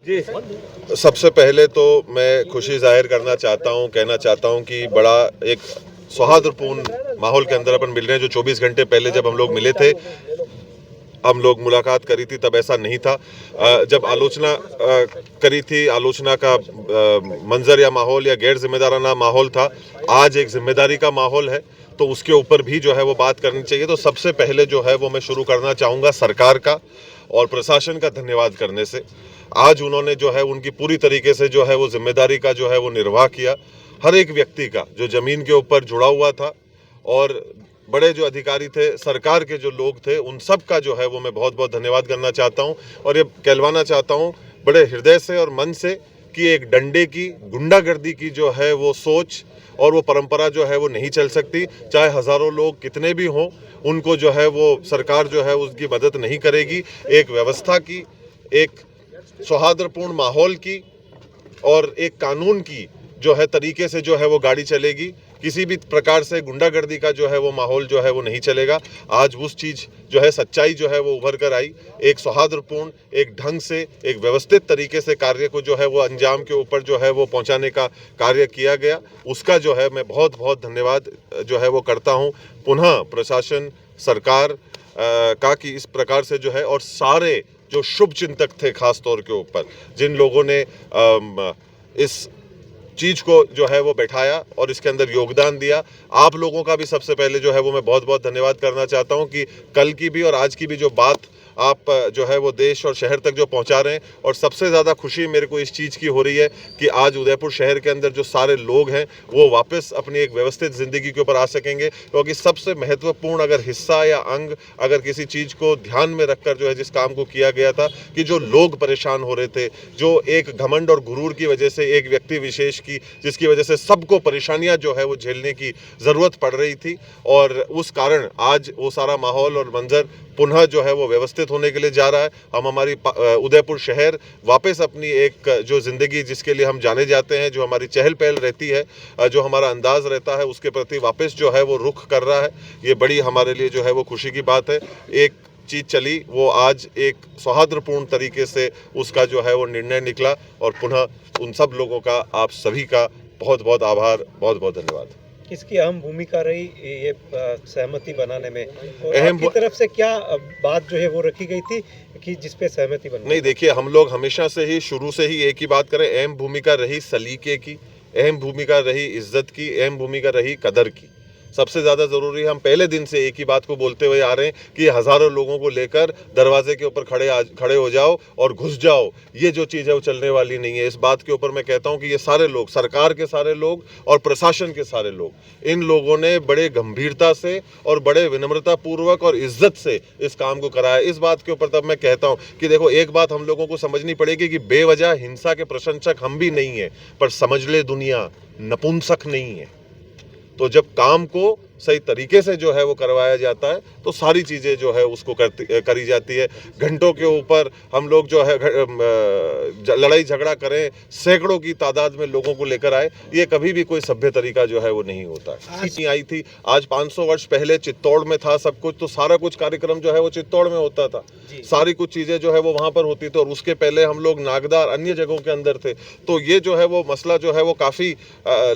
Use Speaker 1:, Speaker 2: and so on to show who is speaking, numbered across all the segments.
Speaker 1: सबसे पहले तो मैं खुशी जाहिर करना चाहता हूँ, कहना चाहता हूँ कि बड़ा एक सौहार्दपूर्ण माहौल के अंदर अपन मिल रहे हैं। जो 24 घंटे पहले जब हम लोग मिले थे, हम लोग मुलाकात करी थी, तब ऐसा नहीं था। जब आलोचना करी थी, आलोचना का मंजर या माहौल या गैर जिम्मेदाराना माहौल था। आज एक जिम्मेदारी का माहौल है, तो उसके ऊपर भी जो है वो बात करनी चाहिए। तो सबसे पहले जो है वो मैं शुरू करना चाहूँगा सरकार का और प्रशासन का धन्यवाद करने से। आज उन्होंने जो है उनकी पूरी तरीके से जो है वो जिम्मेदारी का जो है वो निर्वाह किया। हर एक व्यक्ति का जो ज़मीन के ऊपर जुड़ा हुआ था और बड़े जो अधिकारी थे, सरकार के जो लोग थे, उन सब का जो है वो मैं बहुत बहुत धन्यवाद करना चाहता हूँ। और ये कहलवाना चाहता हूँ बड़े हृदय से और मन से कि एक डंडे की, गुंडागर्दी की जो है वो सोच और वो परंपरा जो है वो नहीं चल सकती। चाहे हज़ारों लोग कितने भी हों, उनको जो है वो सरकार जो है उसकी मदद नहीं करेगी। एक व्यवस्था की, एक सौहार्दपूर्ण माहौल की और एक कानून की जो है तरीके से जो है वो गाड़ी चलेगी। किसी भी प्रकार से गुंडागर्दी का जो है वो माहौल जो है वो नहीं चलेगा। आज उस चीज़ जो है, सच्चाई जो है वो उभर कर आई। एक सौहार्दपूर्ण, एक ढंग से, एक व्यवस्थित तरीके से कार्य को जो है वो अंजाम के ऊपर जो है वो पहुंचाने का कार्य किया गया। उसका जो है मैं बहुत बहुत धन्यवाद जो है वो करता हूं पुनः प्रशासन, सरकार का, कि इस प्रकार से जो है, और सारे जो शुभ चिंतक थे खास तौर के ऊपर, जिन लोगों ने इस चीज़ को जो है वो बैठाया और इसके अंदर योगदान दिया। आप लोगों का भी सबसे पहले जो है वो मैं बहुत बहुत धन्यवाद करना चाहता हूं कि कल की भी और आज की भी जो बात आप जो है वो देश और शहर तक जो पहुंचा रहे हैं। और सबसे ज़्यादा खुशी मेरे को इस चीज़ की हो रही है कि आज उदयपुर शहर के अंदर जो सारे लोग हैं वो वापस अपनी एक व्यवस्थित ज़िंदगी के ऊपर आ सकेंगे। क्योंकि सबसे महत्वपूर्ण अगर हिस्सा या अंग अगर किसी चीज़ को ध्यान में रखकर जो है जिस काम को किया गया था कि जो लोग परेशान हो रहे थे, जो एक घमंड और गुरूर की वजह से एक व्यक्ति विशेष की, जिसकी वजह से सबको परेशानियां जो है वो झेलने की ज़रूरत पड़ रही थी, और उस कारण आज वो सारा माहौल और मंजर पुनः जो है वो व्यवस्थित होने के लिए जा रहा है। हम हमारी उदयपुर शहर वापस अपनी एक जो ज़िंदगी जिसके लिए हम जाने जाते हैं, जो हमारी चहल पहल रहती है, जो हमारा अंदाज रहता है, उसके प्रति वापस जो है वो रुख कर रहा है। ये बड़ी हमारे लिए जो है वो खुशी की बात है। एक चीज़ चली, वो आज एक सौहार्दपूर्ण तरीके से उसका जो है वो निर्णय निकला, और पुनः उन सब लोगों का, आप सभी का बहुत बहुत आभार, बहुत बहुत धन्यवाद।
Speaker 2: किसकी अहम भूमिका रही ये सहमति बनाने में, और आपकी तरफ से क्या बात जो है वो रखी गई थी कि जिस पे सहमति बनी?
Speaker 1: नहीं, देखिए, हम लोग हमेशा से ही, शुरू से ही एक ही बात करें, अहम भूमिका रही सलीके की, अहम भूमिका रही इज्जत की, अहम भूमिका रही कदर की। सबसे ज़्यादा ज़रूरी है, हम पहले दिन से एक ही बात को बोलते हुए आ रहे हैं कि हज़ारों लोगों को लेकर दरवाजे के ऊपर खड़े हो जाओ और घुस जाओ, ये जो चीज़ है वो चलने वाली नहीं है। इस बात के ऊपर मैं कहता हूं कि ये सारे लोग, सरकार के सारे लोग और प्रशासन के सारे लोग, इन लोगों ने बड़े गंभीरता से और बड़े विनम्रतापूर्वक और इज्जत से इस काम को कराया। इस बात के ऊपर तब मैं कहता हूँ कि देखो, एक बात हम लोगों को समझनी पड़ेगी कि बेवजह हिंसा के प्रशंसक हम भी नहीं है, पर समझ ले दुनिया, नपुंसक नहीं है। तो जब काम को सही तरीके से जो है वो करवाया जाता है तो सारी चीज़ें जो है उसको करी जाती है। घंटों के ऊपर हम लोग जो है लड़ाई झगड़ा करें, सैकड़ों की तादाद में लोगों को लेकर आए, ये कभी भी कोई सभ्य तरीका जो है वो नहीं होता है। आई थी आज 500 वर्ष पहले चित्तौड़ में था सब कुछ, तो सारा कुछ कार्यक्रम जो है वो चित्तौड़ में होता था, सारी कुछ चीज़ें जो है वो वहाँ पर होती थी, और उसके पहले हम लोग नागदार अन्य जगहों के अंदर थे। तो ये जो है वो मसला जो है वो काफ़ी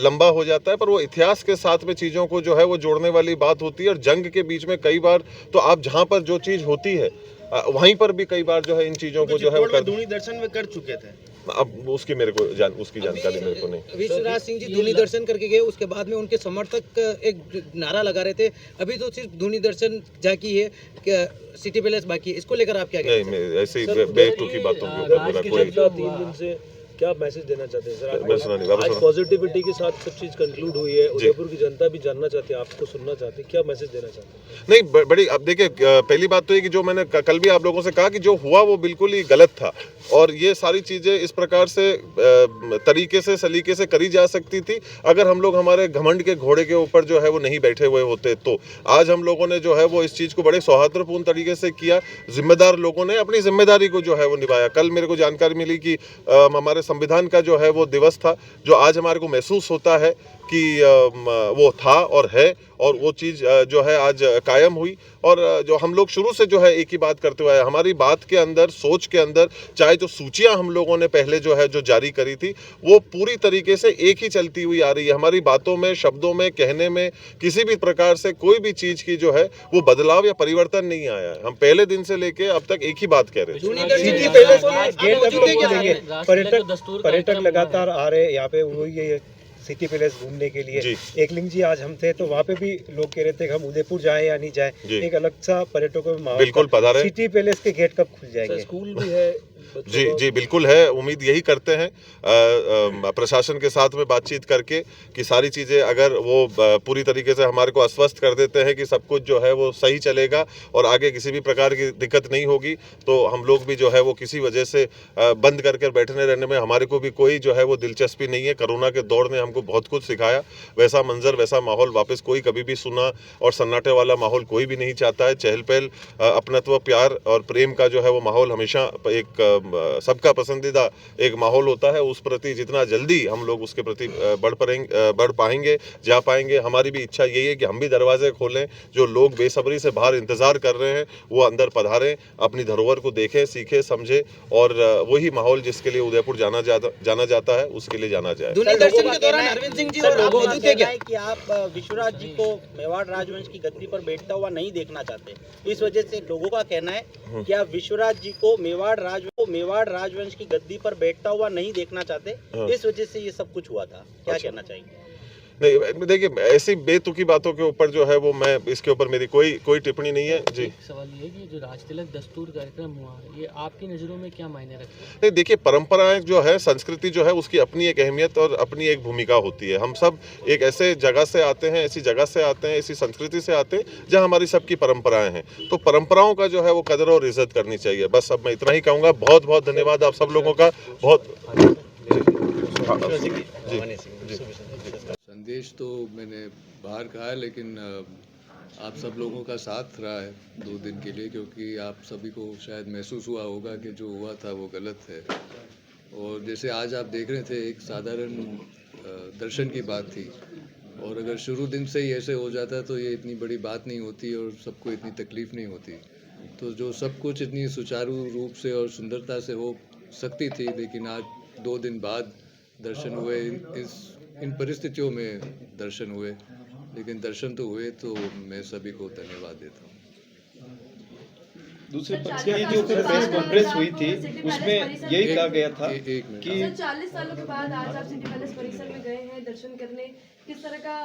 Speaker 1: लंबा हो जाता है, पर वो इतिहास के साथ में चीज़ों को जो है वो जोड़ने वाली बात होती है। और जंग के बीच में कई बार तो आप जहाँ पर जो चीज़ होती है वहीं पर भी कई बार जो है इन चीज़ों को जो है वो
Speaker 3: धूनी दर्शन में कर चुके थे।
Speaker 1: अब उसकी मेरे को उसकी जानकारी मेरे को नहीं।
Speaker 4: विश्वराज सिंह जी धूनी दर्शन करके गए, उसके बाद में उनके समर्थक एक नारा लगा रहे थे, अभी तो सिर्फ धूनी दर्शन जाकी है, सिटी पैलेस बाकी है, इसको लेकर आप क्या कहते हैं?
Speaker 1: नहीं, ऐसे ही बेतुकी बातों के ऊपर मेरा कोई
Speaker 2: 3 दिन से क्या मैसेज देना चाहते हैं सर? आज पॉजिटिविटी के साथ सब चीज कंक्लूड हुई है, उदयपुर की जनता भी जानना चाहती है, आपको सुनना चाहती है, क्या मैसेज देना चाहते हैं?
Speaker 1: नहीं, बड़ी, अब देखिए, पहली बात तो ये कि जो मैंने कल भी आप लोगों से कहा कि जो हुआ वो बिल्कुल ही गलत था, और ये सारी चीज़ें इस प्रकार से तरीके से, सलीके से करी जा सकती थी अगर हम लोग हमारे घमंड के घोड़े के ऊपर जो है वो नहीं बैठे हुए होते। तो आज हम लोगों ने जो है वो इस चीज़ को बड़े सौहार्दपूर्ण तरीके से किया, जिम्मेदार लोगों ने अपनी जिम्मेदारी को जो है वो निभाया। कल मेरे को जानकारी मिली कि हमारे संविधान का जो है वो दिवस था, जो आज हमारे को महसूस होता है कि वो था और है, और वो चीज़ जो है आज कायम हुई। और जो हम लोग शुरू से जो है एक ही बात करते हुए आए, हमारी बात के अंदर, सोच के अंदर, चाहे जो सूचियां हम लोगों ने पहले जो है जो जारी करी थी, वो पूरी तरीके से एक ही चलती हुई आ रही है। हमारी बातों में, शब्दों में, कहने में किसी भी प्रकार से कोई भी चीज़ की जो है वो बदलाव या परिवर्तन नहीं आया है। हम पहले दिन से लेके अब तक एक ही बात कह रहे
Speaker 2: पर्यटक पर्यटक लगातार आ रहे हैं यहाँ पे, वही ये सिटी पैलेस घूमने के लिए। एकलिंग जी आज हम थे तो वहाँ पे भी लोग कह रहे थे कि हम उदयपुर जाएं या नहीं जाएं, एक अलग सा पर्यटकों में माहौल।
Speaker 1: बिल्कुल पधारे।
Speaker 2: सिटी पैलेस के गेट कब खुल जाएंगे? स्कूल भी है
Speaker 1: जी जी बिल्कुल है, उम्मीद यही करते हैं प्रशासन के साथ में बातचीत करके कि सारी चीज़ें अगर वो पूरी तरीके से हमारे को आश्वस्त कर देते हैं कि सब कुछ जो है वो सही चलेगा और आगे किसी भी प्रकार की दिक्कत नहीं होगी, तो हम लोग भी जो है वो किसी वजह से बंद करके बैठने रहने में हमारे को भी कोई जो है वो दिलचस्पी नहीं है। कोरोना के दौर ने हमको बहुत कुछ सिखाया, वैसा मंजर, वैसा माहौल वापस कोई कभी भी सुना और सन्नाटे वाला माहौल कोई भी नहीं चाहता है। चहल पहल, अपनत्व, प्यार और प्रेम का जो है वो माहौल हमेशा एक सबका पसंदीदा एक माहौल होता है। उस प्रति जितना जल्दी हम लोग उसके प्रति बढ़ पाएंगे, जा पाएंगे। हमारी भी इच्छा यही है कि हम भी दरवाजे खोलें, जो लोग बेसब्री से बाहर इंतजार कर रहे हैं वो अंदर पधारें, अपनी धरोहर को देखें, सीखें, समझें, और वही माहौल जिसके लिए उदयपुर जाना जाता है उसके लिए जाना जाए।
Speaker 4: दूरदर्शन के दौरान अरविंद सिंह जी और आप मौजूद थे क्या?
Speaker 3: कि आप विश्वराज जी को मेवाड़ राजवंश की गद्दी पर बैठता हुआ नहीं देखना चाहते, इस वजह से लोगों का कहना है कि आप विश्वराज जी को मेवाड़ राजवंश की गद्दी पर बैठता हुआ नहीं देखना चाहते, इस वजह से ये सब कुछ हुआ था। क्या कहना चाहिए?
Speaker 1: नहीं, देखिए, ऐसी बेतुकी बातों के ऊपर जो है वो मैं इसके ऊपर मेरी कोई टिप्पणी नहीं है जी।
Speaker 5: सवाल ये कि जो राजतिलक दस्तूर कार्यक्रम हुआ, ये आपकी नज़रों में क्या मायने रखता है?
Speaker 1: नहीं, देखिए, परंपराएं जो है, संस्कृति जो है, उसकी अपनी एक अहमियत और अपनी एक भूमिका होती है। हम सब एक ऐसे जगह से आते हैं, ऐसी जगह से आते हैं, ऐसी संस्कृति से आते हैं जहाँ हमारी सबकी परंपराएं हैं, तो परंपराओं का जो है वो कदर और इज्जत करनी चाहिए। बस अब मैं इतना ही कहूँगा। बहुत बहुत धन्यवाद आप सब लोगों का।
Speaker 6: संदेश तो मैंने बाहर कहा है, लेकिन आप सब लोगों का साथ रहा है 2 दिन के लिए, क्योंकि आप सभी को शायद महसूस हुआ होगा कि जो हुआ था वो गलत है। और जैसे आज आप देख रहे थे, एक साधारण दर्शन की बात थी, और अगर शुरू दिन से ही ऐसे हो जाता तो ये इतनी बड़ी बात नहीं होती और सबको इतनी तकलीफ़ नहीं होती। तो जो सब कुछ इतनी सुचारू रूप से और सुंदरता से हो सकती थी, लेकिन आज 2 दिन बाद दर्शन हुए, इन परिस्थितियों में दर्शन हुए, लेकिन दर्शन तो हुए, तो मैं सभी को धन्यवाद देता हूँ।
Speaker 7: दूसरे पक्ष की जो प्रेस कॉन्फ्रेंस हुई थी उसमें यही कहा गया था कि
Speaker 8: 40 सालों के बाद आज आप सिटी पैलेस परिसर में गए हैं दर्शन करने, किस तरह का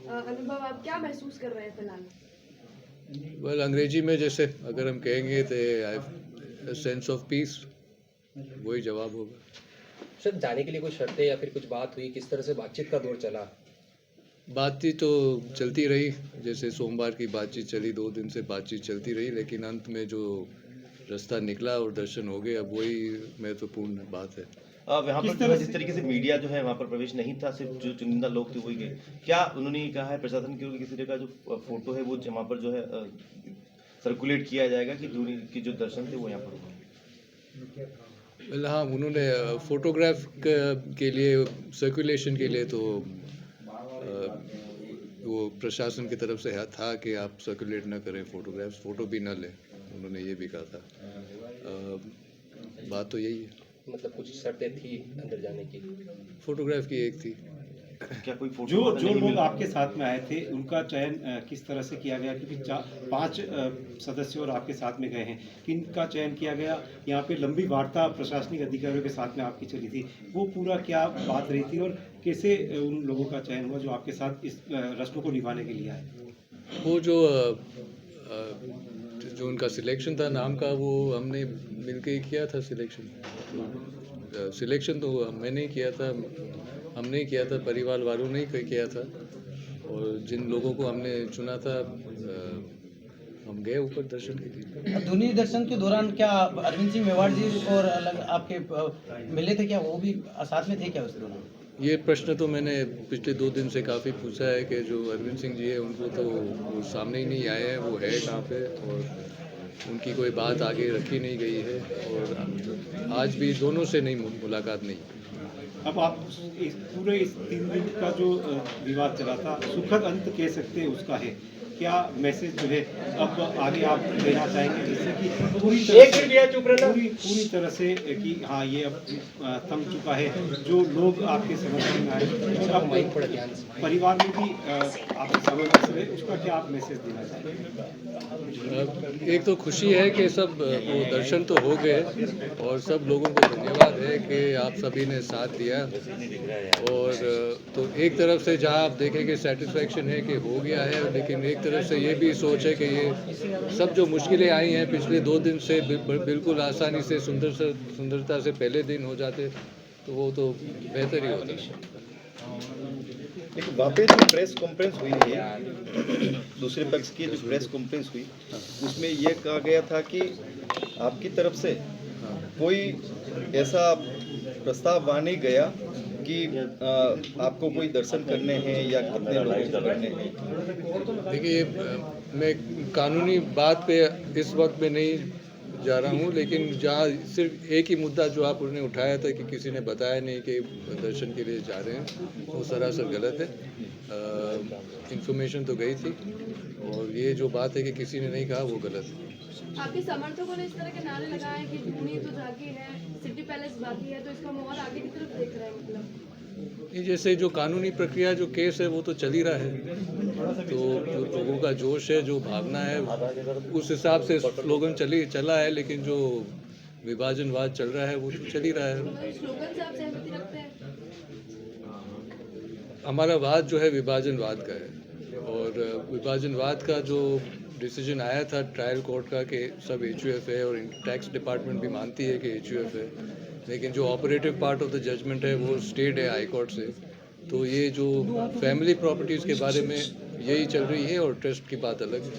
Speaker 8: अनुभव, आप क्या महसूस कर रहे हैं फिलहाल?
Speaker 6: वेल, अंग्रेजी में जैसे अगर हम कहेंगे तो आई सेंस ऑफ पीस, वही जवाब होगा।
Speaker 9: सर, जाने के लिए कोई शर्तें या फिर कुछ बात हुई, किस तरह से बातचीत का दौर चला?
Speaker 6: बातचीत तो चलती रही, जैसे सोमवार की बातचीत चली, 2 दिन से बातचीत चलती रही, लेकिन अंत में जो रास्ता निकला और दर्शन हो गए, अब वही महत्वपूर्ण बात है।
Speaker 7: वहाँ पर जिस तरीके से मीडिया जो है वहाँ पर प्रवेश नहीं था, सिर्फ जो चुनिंदा लोग थे वही गए, क्या उन्होंने कहा है प्रशासन की ओर किसी तरह का जो फोटो है वो वहाँ पर जो है सर्कुलेट किया जाएगा कि दूरी की जो दर्शन थे वो यहाँ पर हुए?
Speaker 6: वेल, हाँ, उन्होंने फोटोग्राफ के लिए, सर्कुलेशन के लिए तो वो प्रशासन की तरफ से था कि आप सर्कुलेट ना करें फोटोग्राफ्स, फ़ोटो भी ना लें, उन्होंने ये भी कहा था। बात तो यही है।
Speaker 9: मतलब कुछ शर्तें थी अंदर जाने की?
Speaker 6: फोटोग्राफ की एक थी।
Speaker 7: क्या कोई फोटो
Speaker 10: जो लोग आपके साथ में आए थे उनका चयन किस तरह से किया गया? क्योंकि 5 सदस्य और आपके साथ में गए हैं, किनका चयन किया गया? यहाँ पे लंबी वार्ता प्रशासनिक अधिकारियों के साथ में आपकी चली थी, वो पूरा क्या बात रही थी और कैसे उन लोगों का चयन हुआ जो आपके साथ इस रस्म को निभाने के लिए आए?
Speaker 6: वो जो उनका सिलेक्शन था नाम का, वो हमने मिलके ही किया था सिलेक्शन तो मैंने ही किया था, हमने ही किया था, परिवार वालों ने ही किया था, और जिन लोगों को हमने चुना था हम गए ऊपर दर्शन के लिए।
Speaker 4: ध्वनि दर्शन के दौरान क्या अरविंद सिंह मेवाड़ जी और अलग आपके मिले थे क्या? वो भी साथ में थे क्या उस दौरान?
Speaker 6: ये प्रश्न तो मैंने पिछले 2 दिन से काफ़ी पूछा है कि जो अरविंद सिंह जी है उनको तो वो सामने ही नहीं आए हैं, वो है कहाँ पे, और उनकी कोई बात आगे रखी नहीं गई है और आज भी दोनों से नहीं मुलाकात नहीं।
Speaker 10: अब आप पूरे इस 3 दिन का जो विवाद चला था, सुखद अंत कह सकते हैं उसका है, क्या मैसेज जो है अब आगे आप देना चाहेंगे जिससे कि पूरी तरह से कि हाँ ये अब थम चुका है, जो लोग आपके समर्थन में आए और अब परिवार में भी आपके समर्थन है, उसका क्या आप मैसेज देना चाहेंगे?
Speaker 6: एक तो खुशी है कि सब वो दर्शन तो हो गए और सब लोगों को धन्यवाद है कि आप सभी ने साथ दिया। और तो एक तरफ से जहाँ आप देखें कि सेटिस्फेक्शन है कि हो गया है, लेकिन एक तरफ से ये भी सोच है कि ये सब जो मुश्किलें आई हैं पिछले 2 दिन से बिल्कुल आसानी से सुंदरता से पहले दिन हो जाते तो वो तो बेहतर ही होता।
Speaker 7: लेकिन वहाँ पे जो प्रेस कॉन्फ्रेंस हुई है, दूसरे पक्ष की जो प्रेस कॉन्फ्रेंस हुई उसमें ये कहा गया था कि आपकी तरफ से कोई ऐसा प्रस्ताव वहाँ नहीं गया कि आपको कोई दर्शन करने हैं या कितने लोगों को करने हैं।
Speaker 6: देखिए, मैं कानूनी बात पे इस वक्त में नहीं जा रहा हूँ, लेकिन जहाँ सिर्फ एक ही मुद्दा जो आपने उठाया था कि किसी ने बताया नहीं कि दर्शन के लिए जा रहे हैं, वो सरासर गलत है। इंफॉर्मेशन तो गई थी और ये जो बात है कि किसी ने नहीं कहा वो गलत है।
Speaker 8: आपके समर्थकों ने इस तरह के नारे लगाए कि धोनी तो जाके है, सिटी पैलेस बाकी है, तो इसका माहौल आगे की तरफ देख रहे हैं मतलब?
Speaker 6: ये जैसे जो कानूनी प्रक्रिया जो केस है वो तो चल ही रहा है, तो जो लोगों का जोश है, जो भावना है, उस हिसाब से स्लोगन चला है, लेकिन जो विभाजनवाद चल रहा है वो तो चल ही रहा है।
Speaker 8: स्लोगन से आप सहमति रखते हैं?
Speaker 6: हमारा वाद जो है विभाजनवाद का है और विभाजनवाद का जो डिसीजन आया था ट्रायल कोर्ट का कि सब HUF है और टैक्स डिपार्टमेंट भी मानती है कि HUF है, लेकिन जो operative part of the judgement है वो स्टेट है हाई कोर्ट से। तो ये जो फैमिली प्रॉपर्टीज़ के बारे में यही चल रही है और ट्रस्ट की बात अलग है।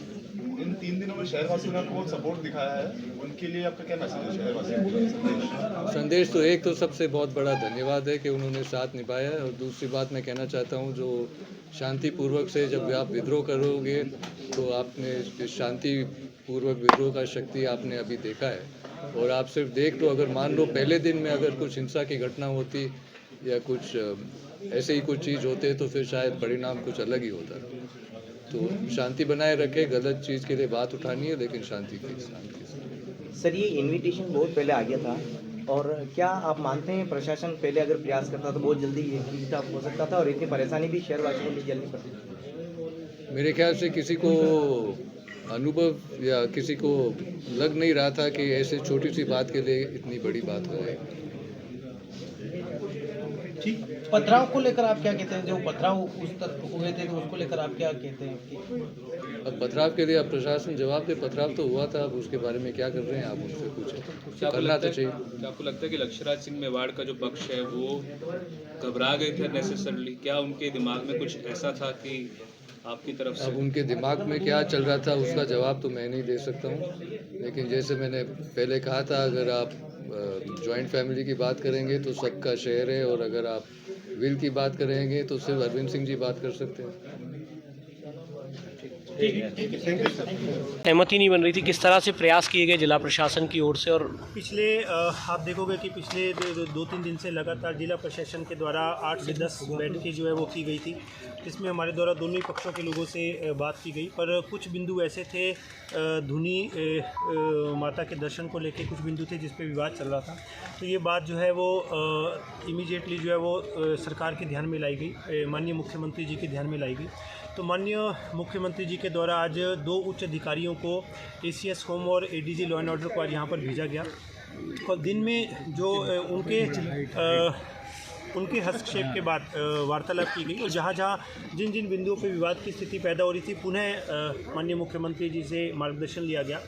Speaker 1: इन 3 दिनों में शहरवासियों ने आपको सपोर्ट दिखाया है, उनके लिए आपका क्या मैसेज है शहरवासियों?
Speaker 6: संदेश तो एक तो सबसे बहुत बड़ा धन्यवाद है कि उन्होंने साथ निभाया है, और दूसरी बात मैं कहना चाहता हूँ जो शांतिपूर्वक से जब आप विद्रोह करोगे तो आपने शांतिपूर्वक विद्रोह का शक्ति आपने अभी देखा है। और आप सिर्फ देख लो, अगर मान लो पहले दिन में अगर कुछ हिंसा की घटना होती या कुछ ऐसे ही कुछ चीज़ होते तो फिर शायद परिणाम कुछ अलग ही होता। तो शांति बनाए रखे, गलत चीज़ के लिए बात उठानी है लेकिन शांति के साथ।
Speaker 11: सर, ये इनविटेशन बहुत पहले आ गया था, और क्या आप मानते हैं प्रशासन पहले अगर प्रयास करता तो बहुत जल्दी ये चीज़ हो सकता था और इतनी परेशानी भी शहरवासियों को नहीं झेलनी पड़ती?
Speaker 6: मेरे ख्याल से किसी को अनुभव या किसी को लग नहीं रहा था कि ऐसे छोटी सी बात के लिए इतनी बड़ी बात हो जाएगी।
Speaker 4: ठीक, पथराव को लेकर आप क्या कहते हैं? जो पथराव उस तरह हुए थे तो उसको लेकर आप क्या कहते हैं?
Speaker 6: अब पथराव के लिए अब प्रशासन जवाब दे। पथराव तो हुआ था, अब उसके बारे में क्या कर रहे हैं आप उनसे पूछें, करना तो चाहिए।
Speaker 12: क्या आपको लगता है कि लक्ष्यराज सिंह मेवाड़ का जो पक्ष है वो घबरा गए थे नेसेसरली? क्या उनके दिमाग में कुछ ऐसा था कि आपकी तरफ से?
Speaker 6: अब उनके दिमाग में क्या चल रहा था उसका जवाब तो मैं नहीं दे सकता हूँ, लेकिन जैसे मैंने पहले कहा था, अगर आप जॉइंट फैमिली की बात करेंगे तो सबका शेयर है, और अगर आप विल की बात करेंगे तो सिर्फ अरविंद सिंह जी बात कर सकते हैं।
Speaker 13: सहमति नहीं बन रही थी, किस तरह से प्रयास किए गए जिला प्रशासन की ओर से? और
Speaker 2: पिछले आप देखोगे कि पिछले 2-3 दिन से लगातार जिला प्रशासन के द्वारा 8 से 10 बैठकें जो है वो की गई थी, जिसमें हमारे द्वारा दोनों ही पक्षों के लोगों से बात की गई। पर कुछ बिंदु ऐसे थे, धुनी माता के दर्शन को लेकर कुछ बिंदु थे जिस पे विवाद चल रहा था, तो ये बात जो है वो इमीडिएटली जो है वो सरकार के ध्यान में लाई गई, माननीय मुख्यमंत्री जी के ध्यान में लाई गई। तो माननीय मुख्यमंत्री जी के द्वारा आज 2 उच्च अधिकारियों को ACS होम और ADG लॉ एंड ऑर्डर को आज यहाँ पर भेजा गया, और दिन में जो उनके हस्तक्षेप के बाद वार्तालाप की गई, और जहाँ जिन जिन बिंदुओं पर विवाद की स्थिति पैदा हो रही थी पुनः माननीय मुख्यमंत्री जी से मार्गदर्शन लिया गया,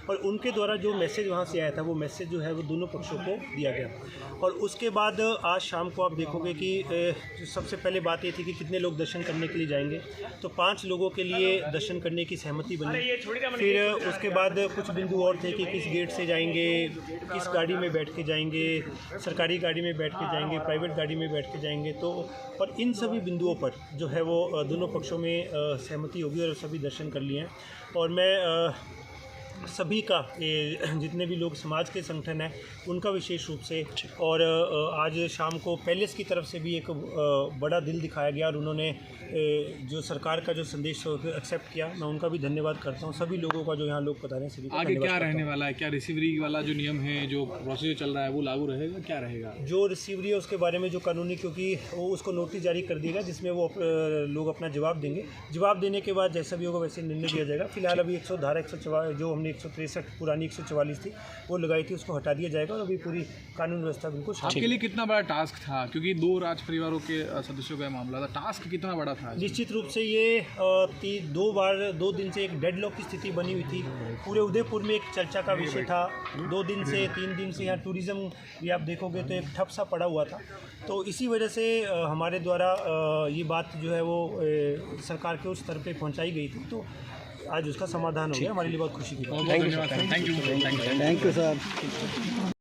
Speaker 2: और उनके द्वारा जो मैसेज वहाँ से आया था वो मैसेज जो है वो दोनों पक्षों को दिया गया। और उसके बाद आज शाम को आप देखोगे कि सबसे पहले बात ये थी कि कितने लोग दर्शन करने के लिए जाएंगे, तो 5 लोगों के लिए दर्शन करने की सहमति बनी। फिर उसके बाद कुछ बिंदु और थे कि किस गेट से जाएंगे, किस गाड़ी में बैठ के जाएंगे, सरकारी गाड़ी में बैठ के जाएंगे, प्राइवेट गाड़ी में बैठ के जाएंगे। तो और इन सभी बिंदुओं पर जो है वो दोनों पक्षों में सहमति होगी और सभी दर्शन कर लिए हैं। और मैं सभी का, ये जितने भी लोग समाज के संगठन हैं उनका विशेष रूप से, और आज शाम को पैलेस की तरफ से भी एक बड़ा दिल दिखाया गया और उन्होंने जो सरकार का जो संदेश एक्सेप्ट किया। मैं उनका भी धन्यवाद करता हूँ, सभी लोगों का जो यहाँ लोग बता रहे हैं सभी का
Speaker 14: आगे
Speaker 2: धन्यवाद
Speaker 14: क्या
Speaker 2: करता हूं।
Speaker 14: रहने वाला है? क्या रिसीवरी वाला जो नियम है, जो प्रोसीजर चल रहा है, वो लागू रहेगा? क्या रहेगा?
Speaker 2: जो रिसीवरी है उसके बारे में जो कानूनी, क्योंकि वो उसको नोटिस जारी कर दिएगा जिसमें वो लोग अपना जवाब देंगे। जवाब देने के बाद जैसा भी होगा वैसे निर्णय लिया जाएगा। फिलहाल अभी 144 जो हमने 163 पुरानी 144 थी वो लगाई थी, उसको हटा दिया जाएगा और अभी पूरी कानून व्यवस्था बिल्कुल
Speaker 14: आपके लिए कितना बड़ा टास्क था, क्योंकि 2 राज परिवारों के सदस्यों का मामला था, टास्क कितना बड़ा था?
Speaker 2: निश्चित रूप से ये 2 दिन से एक डेडलॉक की स्थिति बनी हुई थी। पूरे उदयपुर में एक चर्चा का विषय था। 2 दिन से 3 दिन से यहाँ टूरिज़्म भी आप देखोगे तो एक ठप सा पड़ा हुआ था। तो इसी वजह से हमारे द्वारा ये बात जो है वो सरकार के उस स्तर पे पहुंचाई गई थी, तो आज उसका समाधान हो गया। हमारे लिए बहुत खुशी की बात है।
Speaker 14: Thank you sir.